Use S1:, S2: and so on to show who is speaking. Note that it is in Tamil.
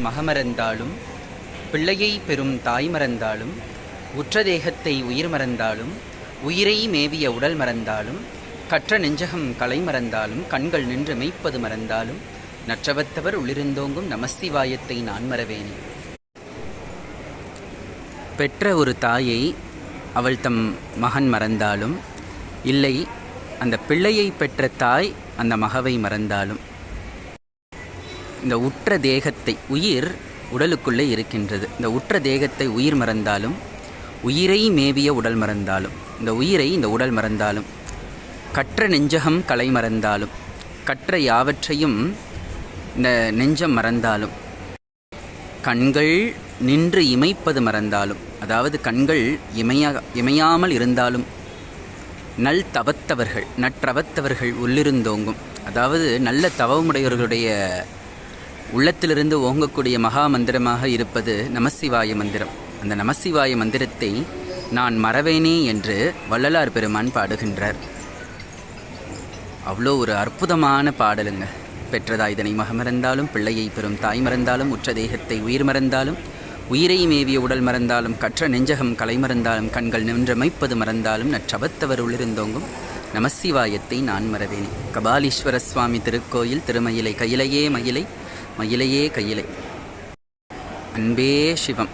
S1: மகமறந்தாலும் பிள்ளையை பெறும் தாய் மறந்தாலும் உற்ற தேகத்தை உயிர் மறந்தாலும் உயிரை மேவிய உடல் மறந்தாலும் கற்ற நெஞ்சகம் கலை மறந்தாலும் கண்கள் நின்று மெய்ப்பது மறந்தாலும் நற்றவத்தவர் உள்ளிருந்தோங்கும் நமசிவாயத்தை நான் மறவேனே. பெற்ற ஒரு தாயை அவள் தம் மகன் மறந்தாலும், இல்லை அந்த பிள்ளையை பெற்ற தாய் அந்த மகவை மறந்தாலும், இந்த உற்ற தேகத்தை, உயிர் உடலுக்குள்ளே இருக்கின்றது, இந்த உற்ற தேகத்தை உயிர் மறந்தாலும் உயிரை மேவிய உடல் மறந்தாலும், இந்த உயிரை இந்த உடல் மறந்தாலும், கற்ற நெஞ்சகம் கலை மறந்தாலும், கற்ற யாவற்றையும் இந்த நெஞ்சம் மறந்தாலும், கண்கள் நின்று இமைப்பது மறந்தாலும், அதாவது கண்கள் இமையாமல் இருந்தாலும், நல் தவத்தவர்கள் நற்றவத்தவர்கள் உள்ளிருந்தோங்கும், அதாவது நல்ல தவமுடையவர்களுடைய உள்ளத்திலிருந்து ஓங்கக்கூடிய மகா மந்திரமாக இருப்பது நமசிவாய மந்திரம். அந்த நமசிவாய மந்திரத்தை நான் மறவேனே என்று வள்ளலார் பெருமான் பாடுகின்றார். அவ்வளோ ஒரு அற்புதமான பாடலுங்க. பெற்றதாய் இதனை மகமறந்தாலும் பிள்ளையை பெறும் தாய் மறந்தாலும் உற்ற தேகத்தை உயிர் மறந்தாலும் உயிரை மேவிய உடல் மறந்தாலும் கற்ற நெஞ்சகம் கலை மறந்தாலும் கண்கள் நின்றமைப்பது மறந்தாலும் நற்றவத்தவர் உள்ளிருந்தோங்கும் நமசிவாயத்தை நான் மறவேனே. கபாலீஸ்வர சுவாமி திருக்கோயில் திருமயிலை. கையிலையே மயிலை, மயிலையே கையிலை. அன்பே சிவம்.